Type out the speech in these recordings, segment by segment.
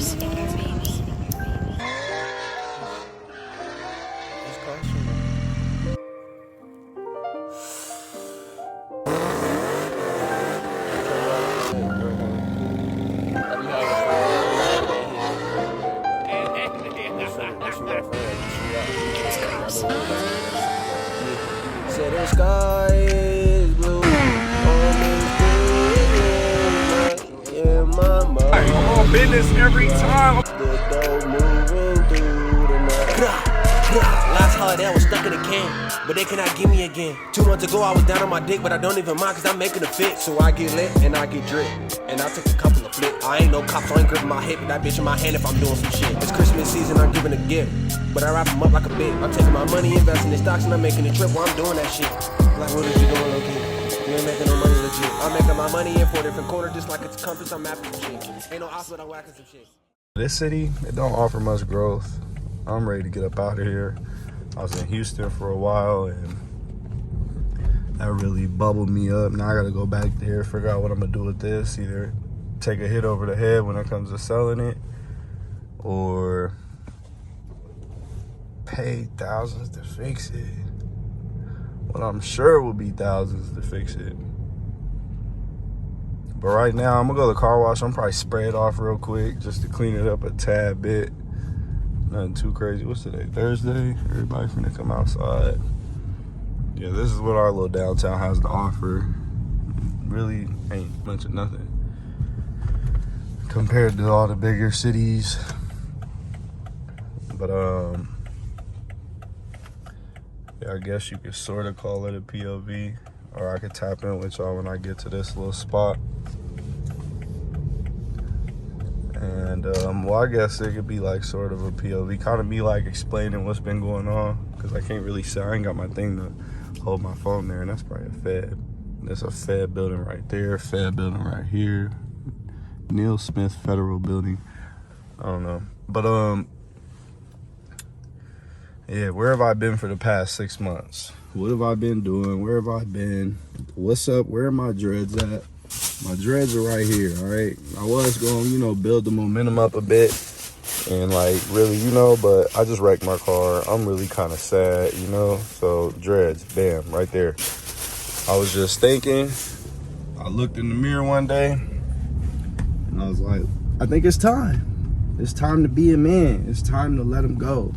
babes. Say the sky is blue, in my mind. I'm on business every time. The dough moving through the night. Last holiday I was stuck in a can, but they cannot give me again. 2 months ago I was down on my dick, but I don't even mind cause I'm making a fix. So I get lit and I get drip, and I took a couple of flips. I ain't no cop, so I ain't gripping my hip, that bitch in my hand if I'm doing some shit. It's Christmas season, I'm giving a gift, but I wrap them up like a bit. I'm taking my money, investing in stocks, and I'm making a trip while I'm doing that shit. Like, what is you doing, low key? You ain't making no money legit. I'm making my money in 4 different corners, just like it's a compass, I'm mapping some shit. Ain't no ops, but I'm whacking some shit. This city, it don't offer much growth. I'm ready to get up out of here. I was in Houston for a while, and that really bubbled me up. Now I gotta go back there, figure out what I'm gonna do with this. Either take a hit over the head when it comes to selling it, or pay thousands to fix it. Well, I'm sure will be thousands to fix it. But right now, I'm gonna go to the car wash. I'm probably spray it off real quick just to clean it up a tad bit. Nothing too crazy. What's today? Thursday? Everybody finna come outside. Yeah, this is what our little downtown has to offer. Really ain't much of nothing compared to all the bigger cities. But yeah, I guess you could sort of call it a POV, or I could tap in with y'all when I get to this little spot. And well, I guess it could be like sort of a POV, kind of me like explaining what's been going on, because I can't really say, I ain't got my thing to hold my phone there, and that's probably a Fed. There's a Fed building right there, Fed building right here, Neil Smith Federal Building. I don't know, but yeah, where have I been for the past 6 months? What have I been doing? Where have I been? What's up? Where are my dreads at? My dreads are right here, all right? I was going, build the momentum up a bit and like really, but I just wrecked my car. I'm really kind of sad, So dreads, bam, right there. I was just thinking, I looked in the mirror one day and I was like, I think it's time. It's time to be a man. It's time to let them go.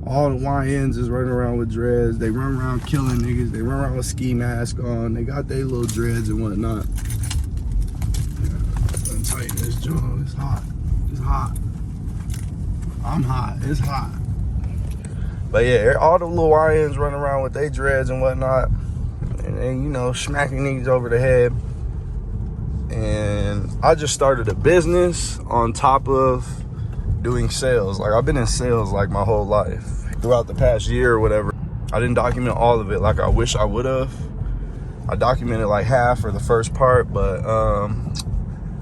All the YNs is running around with dreads. They run around killing niggas. They run around with ski mask on. They got their little dreads and whatnot. Untighten this joint. It's hot. It's hot. I'm hot. It's hot. But yeah, all the little YNs running around with their dreads and whatnot. And smacking niggas over the head. And I just started a business on top of doing sales. Like, I've been in sales like my whole life. Throughout the past year or whatever, I didn't document all of it like I wish I would have. I documented like half or the first part, but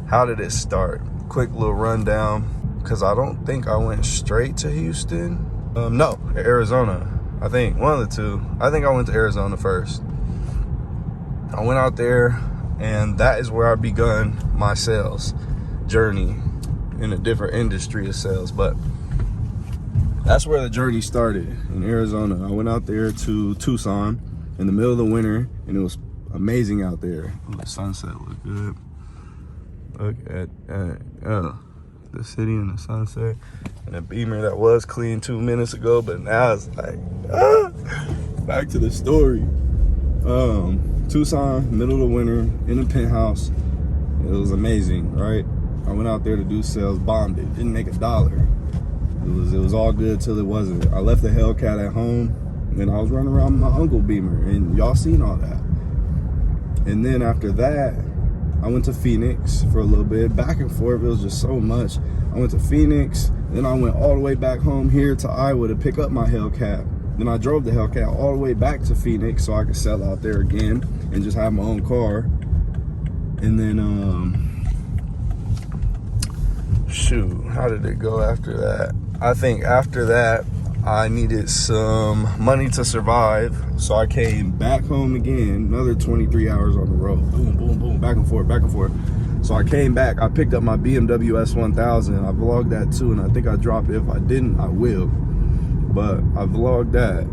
how did it start? Quick little rundown, because I don't think I went straight to Houston. No, Arizona. I think one of the two. I think I went to Arizona first. I went out there, and that is where I begun my sales journey in a different industry of sales, but that's where the journey started, in Arizona. I went out there to Tucson in the middle of the winter, and it was amazing out there. Oh, the sunset looked good. Look at the city and the sunset, and a Beamer that was clean 2 minutes ago, but now it's like, back to the story. Tucson, middle of the winter, in a penthouse. It was amazing, right? I went out there to do sales, bombed it, didn't make $1. It was all good till it wasn't. I left the Hellcat at home, and I was running around with my Uncle Beamer, and y'all seen all that. And then after that, I went to Phoenix for a little bit, back and forth. It was just so much. I went to Phoenix, then I went all the way back home here to Iowa to pick up my Hellcat. Then I drove the Hellcat all the way back to Phoenix so I could sell out there again and just have my own car. And then, shoot, how did it go after that? I think after that, I needed some money to survive, so I came back home again, another 23 hours on the road. Boom, boom, boom, back and forth, back and forth. So I came back, I picked up my BMW S1000. I vlogged that too, and I think I dropped it. If I didn't, I will. But I vlogged that.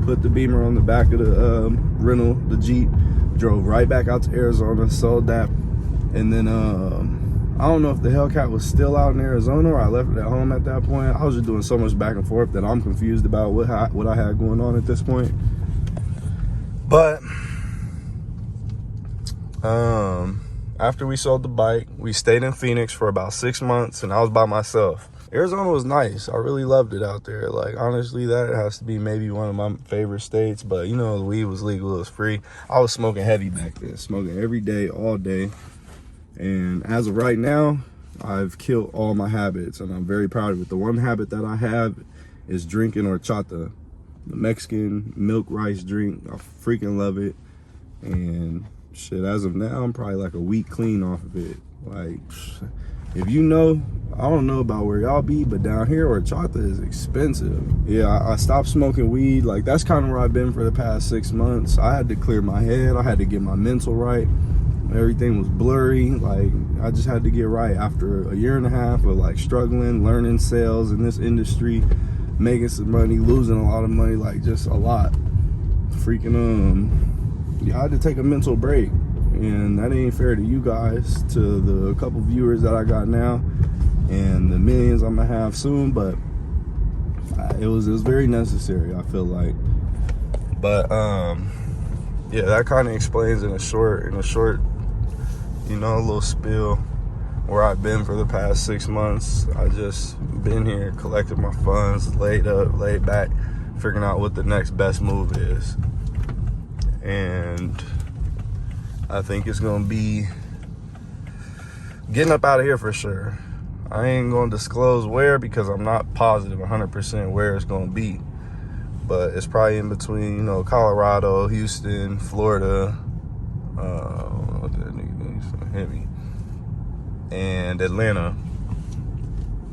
Put the Beamer on the back of the rental, the Jeep. Drove right back out to Arizona, sold that. And then I don't know if the Hellcat was still out in Arizona or I left it at home at that point. I was just doing so much back and forth that I'm confused about what I had going on at this point. But after we sold the bike, we stayed in Phoenix for about 6 months, and I was by myself. Arizona was nice. I really loved it out there. Like, honestly, that has to be maybe one of my favorite states. But, you know, the weed was legal. It was free. I was smoking heavy back then. Smoking every day, all day. And as of right now, I've killed all my habits, and I'm very proud of it. The one habit that I have is drinking horchata, the Mexican milk rice drink. I freaking love it. And shit, as of now, I'm probably like a week clean off of it. Like, if you know, I don't know about where y'all be, but down here, horchata is expensive. Yeah, I stopped smoking weed. Like, that's kind of where I've been for the past 6 months. I had to clear my head. I had to get my mental right. Everything was blurry. Like, I just had to get right after a year and a half of like struggling, learning sales in this industry, making some money, losing a lot of money, like just a lot. Freaking yeah, I had to take a mental break, and that ain't fair to you guys, to the couple viewers that I got now, and the millions I'm gonna have soon. But it was very necessary, I feel like. But yeah, that kind of explains in a short, you know, a little spill where I've been for the past 6 months. I just been here, collected my funds, laid up, laid back, figuring out what the next best move is. And I think it's gonna be getting up out of here for sure. I ain't gonna disclose where because I'm not positive 100% where it's gonna be. But it's probably in between, you know, Colorado, Houston, Florida, what that nigga hit me, and Atlanta.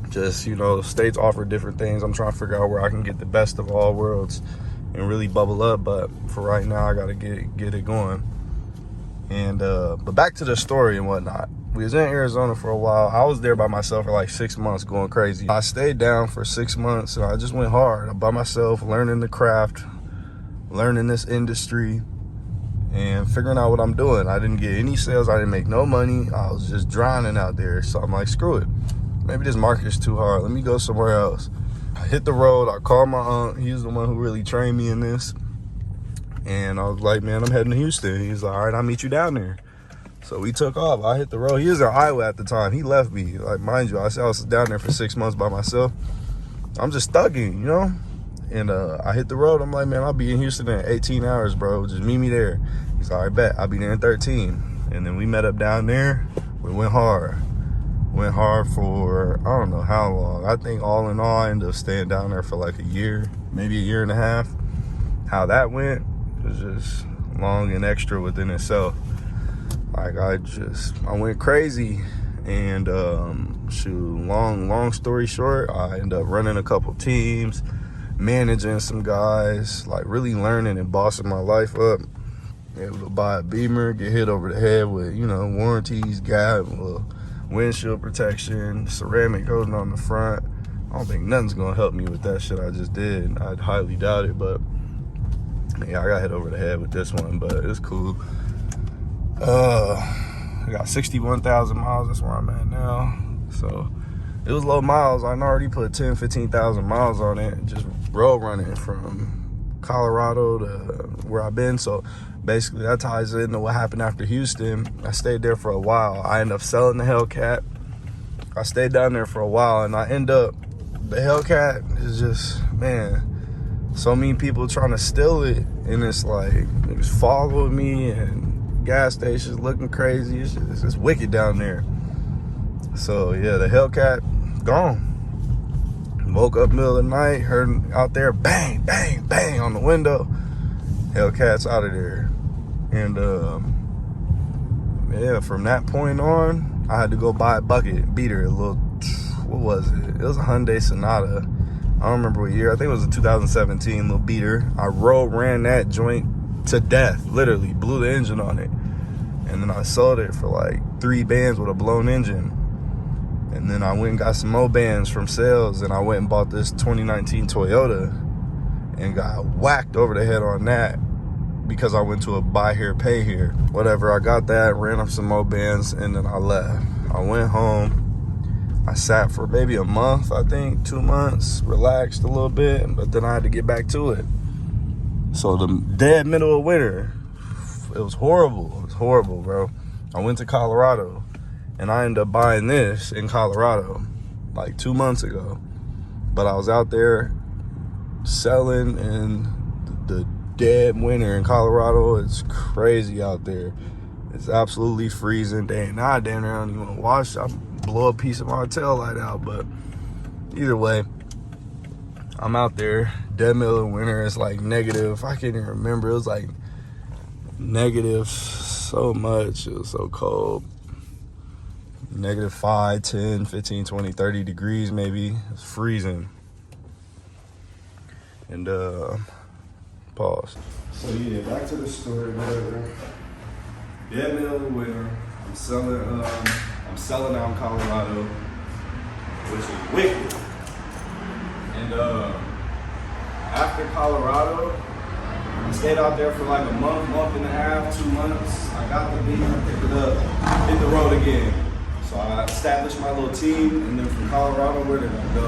Just, you know, states offer different things. I'm trying to figure out where I can get the best of all worlds and really bubble up. But for right now, I gotta get it going. And but back to the story and whatnot. We was in Arizona for a while. I was there by myself for like 6 months, going crazy. I stayed down for 6 months, and I just went hard by myself, learning the craft, learning this industry, and figuring out what I'm doing. I didn't get any sales. I didn't make no money. I was just drowning out there. So I'm like, screw it. Maybe this market's too hard. Let me go somewhere else. I hit the road. I called my aunt. He's the one who really trained me in this. And I was like, man, I'm heading to Houston. He's like, all right, I'll meet you down there. So we took off. I hit the road. He was in Iowa at the time. He left me. Like, mind you, I said I was down there for 6 months by myself. I'm just thugging, you know? And I hit the road. I'm like, man, I'll be in Houston in 18 hours, bro. Just meet me there. He's like, all right, bet. I'll be there in 13. And then we met up down there. We went hard. Went hard for, I don't know how long. I think all in all, I ended up staying down there for like a year, maybe a year and a half. How that went was just long and extra within itself. Like, I went crazy. And shoot, long story short, I ended up running a couple teams, managing some guys, like really learning and bossing my life up. Able to buy a Beamer, get hit over the head with, you know, warranties, gap, windshield protection, ceramic coating on the front. I don't think nothing's gonna help me with that shit I just did. I'd highly doubt it, but yeah, I got hit over the head with this one, but it's cool. I got 61,000 miles. That's where I'm at now. So it was low miles. I'd already put 10, 15,000 miles on it, just road running from Colorado to where I've been. So basically that ties into what happened after Houston. I stayed there for a while. I ended up selling the Hellcat. I stayed down there for a while, and I end up, the Hellcat is just, man, so many people trying to steal it, and it's like, niggas following me, and gas stations looking crazy. It's just wicked down there. So yeah, the Hellcat gone. Woke up middle of the night, heard out there bang, bang, bang on the window. Hellcat's out of there. And yeah, from that point on, I had to go buy a bucket beater, a little, what was it? It was a Hyundai Sonata. I don't remember what year. I think it was a 2017 little beater. I ran that joint to death, literally blew the engine on it. And then I sold it for like 3 bands with a blown engine. And then I went and got some more bands from sales, and I went and bought this 2019 Toyota and got whacked over the head on that because I went to a buy here, pay here. Whatever, I got that, ran up some more bands, and then I left. I went home. I sat for maybe a month, I think, 2 months, relaxed a little bit, but then I had to get back to it. So the dead middle of winter, it was horrible. It was horrible, bro. I went to Colorado, and I ended up buying this in Colorado like 2 months ago. But I was out there selling in the dead winter in Colorado. It's crazy out there. It's absolutely freezing. Damn near I don't even want to wash. I blow a piece of my tail light out. But either way, I'm out there, dead middle of winter. It's like negative. I can't even remember. It was like negative so much. It was so cold. Negative 5, 10, 15, 20, 30 degrees maybe. It's freezing. And pause. So yeah, back to the story, whatever. Dead middle of the winter. I'm selling out in Colorado, which is wicked. And after Colorado, I stayed out there for like a month, month and a half, 2 months. I got the beat, I picked it up, hit the road again. So I established my little team, and then from Colorado, where did I go?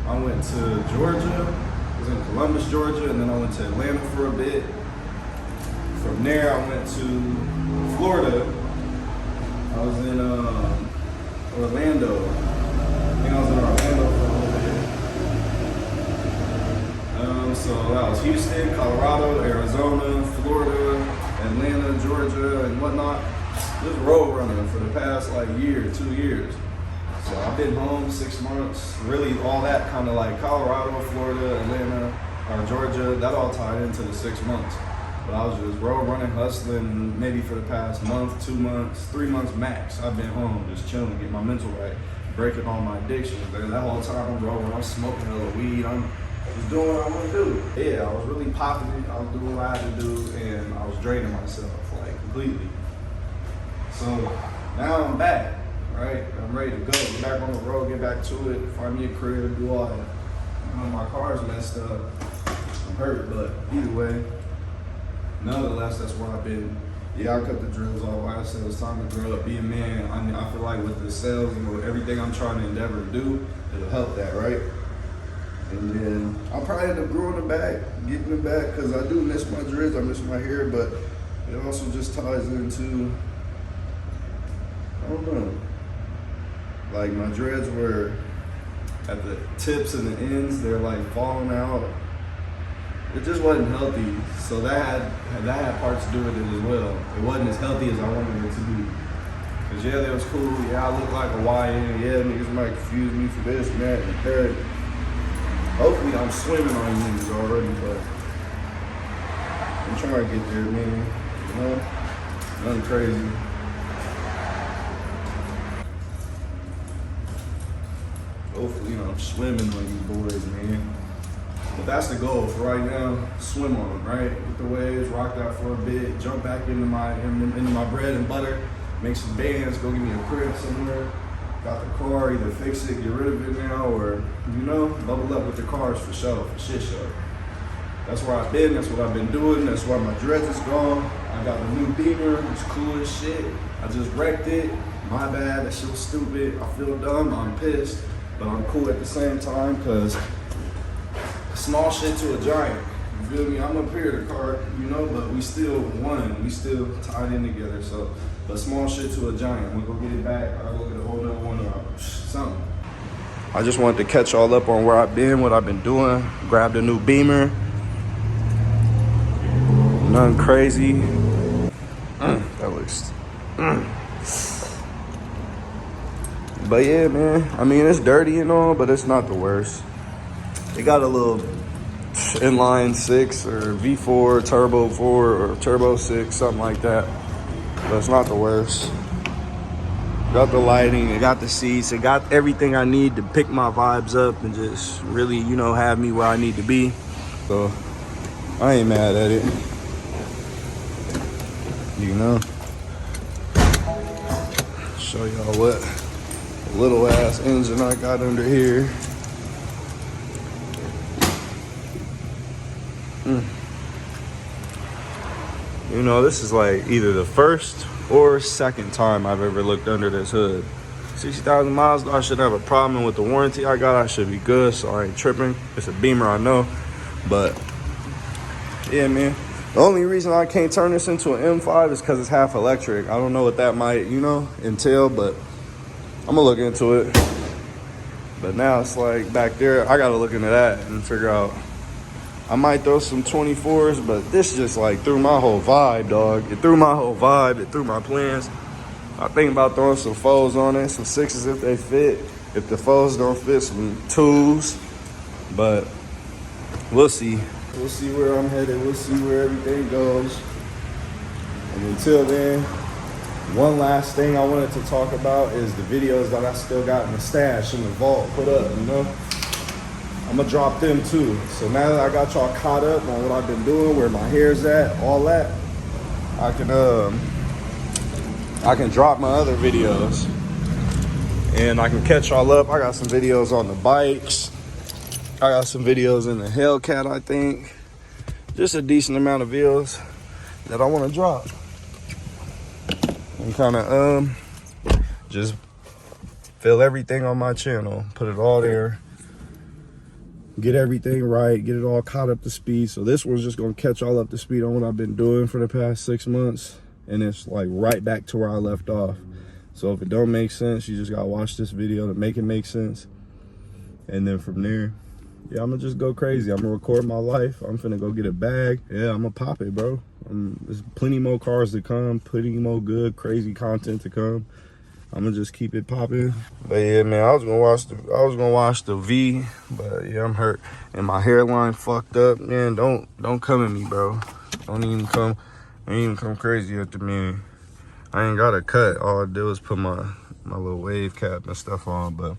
I went to Georgia. I was in Columbus, Georgia, and then I went to Atlanta for a bit. From there, I went to Florida. I was in Orlando. I think I was in Orlando for a little bit. So that was Houston, Colorado, Arizona, Florida, Atlanta, Georgia, and whatnot. Just road running for the past like year, 2 years. So I've been home 6 months. Really, all that kind of like Colorado, Florida, Atlanta, or Georgia, that all tied into the 6 months. But I was just road running, hustling, maybe for the past month, 2 months, 3 months max. I've been home just chilling, getting my mental right, breaking all my addictions. That whole time I'm rolling, I'm smoking a little weed, I'm just doing what I want to do. Yeah, I was really popping it. I was doing what I had to do, and I was draining myself like completely. So now I'm back, right? I'm ready to go. Get back on the road, get back to it, find me a crib, do all that. You know, my car's messed up. I'm hurt, but either way, nonetheless, that's where I've been. Yeah, I cut the drills off. Like I said, it's time to grow up, be a man. I feel like with the sales, you know, everything I'm trying to endeavor to do, it'll help that, right? And then I'll probably end up growing it back, getting it back, because I do miss my dreads, I miss my hair, but it also just ties into, I don't know, like my dreads were at the tips and the ends, they're like falling out. It just wasn't healthy, so that had parts to do with it as well. It wasn't as healthy as I wanted it to be. Cause yeah, that was cool. Yeah, I look like a YN. Yeah, niggas might confuse me for this and that and the third. Hopefully, I'm swimming on niggas already, but I'm trying to get there, man. You know, nothing crazy. Hopefully, I'm swimming on you boys, man. But that's the goal for right now. Swim on them, right? Get the waves, rock out for a bit, jump back into my bread and butter, make some bands, go get me a crib somewhere. Got the car, either fix it, get rid of it now, or you know, bubble up with the cars for show, for shit show. That's where I've been. That's what I've been doing. That's why my dreads is gone. I got a new Beamer. It's cool as shit. I just wrecked it. My bad. That shit was stupid. I feel dumb. I'm pissed, but I'm cool at the same time because small shit to a giant. You feel me? I'm up here, the car, you know, but we still won. We still tied in together. So, but small shit to a giant. I'm gonna go get it back. I'll go get a whole nother one or something. I just wanted to catch all up on where I've been, what I've been doing. Grabbed a new Beamer. Nothing crazy. That looks. But yeah, man. I mean, it's dirty and all, but it's not the worst. It got a little inline 6 or V4, turbo 4 or turbo 6, something like that. But it's not the worst. Got the lighting, it got the seats, it got everything I need to pick my vibes up and just really, you know, have me where I need to be. So I ain't mad at it. You know? Show y'all what little ass engine I got under here. You know, this is like either the first or second time I've ever looked under this hood. 60,000 miles, I should have a problem with the warranty I got. I should be good, so I ain't tripping. It's a Beamer, I know. But, yeah, man. The only reason I can't turn this into an M5 is because it's half electric. I don't know what that might, you know, entail, but I'm going to look into it. But now it's like back there, I got to look into that and figure out. I might throw some 24s, but this just like threw my whole vibe, dog. It threw my whole vibe. It threw my plans. I think about throwing some 4s on it, some 6s if they fit. If the 4s don't fit, some 2s. But we'll see. We'll see where I'm headed. We'll see where everything goes. And until then, one last thing I wanted to talk about is the videos that I still got in the stash in the vault put up, you know? I'm gonna drop them too. So now that I got y'all caught up on what I've been doing, where my hair's at, all that, I can drop my other videos and I can catch y'all up. I got some videos on the bikes. I got some videos in the Hellcat, I think. Just a decent amount of videos that I want to drop. And kind of just fill everything on my channel, put it all there. Get everything right, get it all caught up to speed. So this one's just gonna catch all up to speed on what I've been doing for the past 6 months. And it's like right back to where I left off. So if it don't make sense, you just gotta watch this video to make it make sense. And then from there, yeah, I'm gonna just go crazy. I'm gonna record my life. I'm finna go get a bag. Yeah, I'm gonna pop it, bro. There's plenty more cars to come, plenty more good, crazy content to come. I'm gonna just keep it popping. But yeah, man, I was gonna watch the V, but yeah, I'm hurt and my hairline fucked up. Man, don't come at me, bro. Don't even come crazy after me. I ain't got a cut. All I did was put my little wave cap and stuff on. But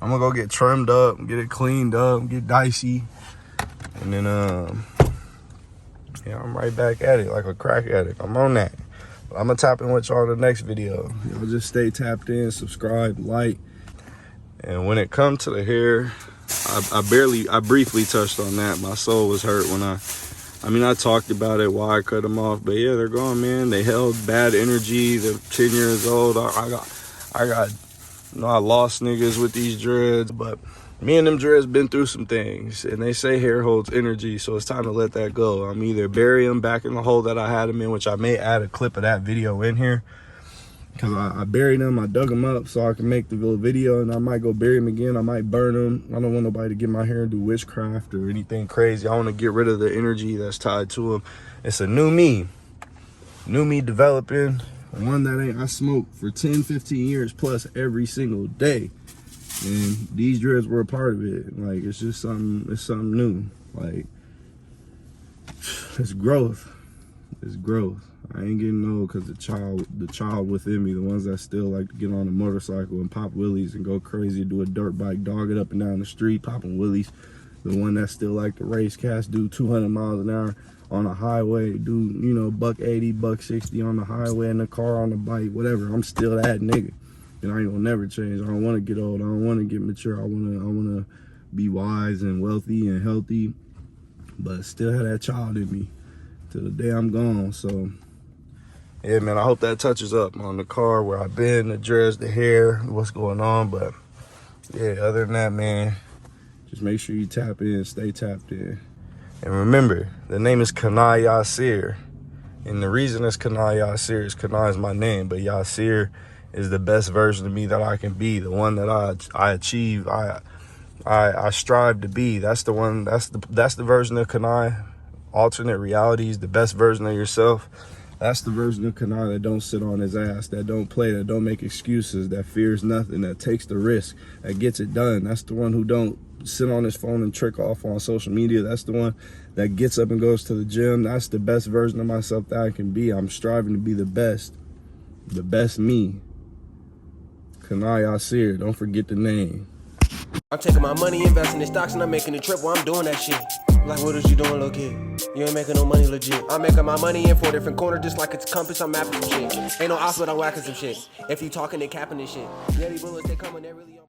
I'm gonna go get trimmed up, get it cleaned up, get dicey, and then yeah, I'm right back at it like a crack addict. I'm on that. I'm gonna tap in with y'all in the next video. Y'all just stay tapped in, subscribe, like. And when it comes to the hair, I briefly touched on that. My soul was hurt when I talked about it, why I cut them off. But yeah, they're gone, man. They held bad energy. They're 10 years old. I lost niggas with these dreads, but me and them dreads been through some things, and they say hair holds energy, so it's time to let that go. I'm either bury them back in the hole that I had them in, which I may add a clip of that video in here, because I buried them, I dug them up so I can make the little video, and I might go bury them again. I might burn them. I don't want nobody to get my hair and do witchcraft or anything crazy. I want to get rid of the energy that's tied to them. It's a new me developing, one that I smoked for 10, 15 years plus every single day. And these dreads were a part of it. Like, it's just something new. Like, it's growth. It's growth. I ain't getting old because the child within me, the ones that still like to get on a motorcycle and pop wheelies and go crazy, do a dirt bike, dog it up and down the street, popping wheelies. The one that still like to race cast, do 200 miles an hour on a highway, do, you know, $180, $160 on the highway, in the car, on the bike, whatever. I'm still that nigga. And I ain't gonna never change. I don't want to get old. I don't want to get mature. I wanna be wise and wealthy and healthy, but still have that child in me till the day I'm gone. So yeah, man, I hope that touches up on the car, where I've been, the dress, the hair, what's going on. But yeah, other than that, man, just make sure you tap in, stay tapped in. And remember, the name is Kanai Yasir. And the reason it's Kanai Yasir is Kanai is my name, but Yasir is the best version of me that I can be, the one that I achieve, I strive to be. That's the one, that's the version of Kanai. Alternate realities, the best version of yourself. That's the version of Kanai that don't sit on his ass, that don't play, that don't make excuses, that fears nothing, that takes the risk, that gets it done. That's the one who don't sit on his phone and trick off on social media. That's the one that gets up and goes to the gym. That's the best version of myself that I can be. I'm striving to be the best me. Kanai Yasir, don't forget the name. I'm taking my money, investing in stocks, and I'm making a trip while I'm doing that shit. Like, what is you doing, little kid? You ain't making no money legit. I'm making my money in 4 different corners just like it's a compass. I'm mapping some shit. Ain't no odds, but I'm whacking some shit. If you talking, they capping this shit. Yeah, these bullets, they coming, they really on.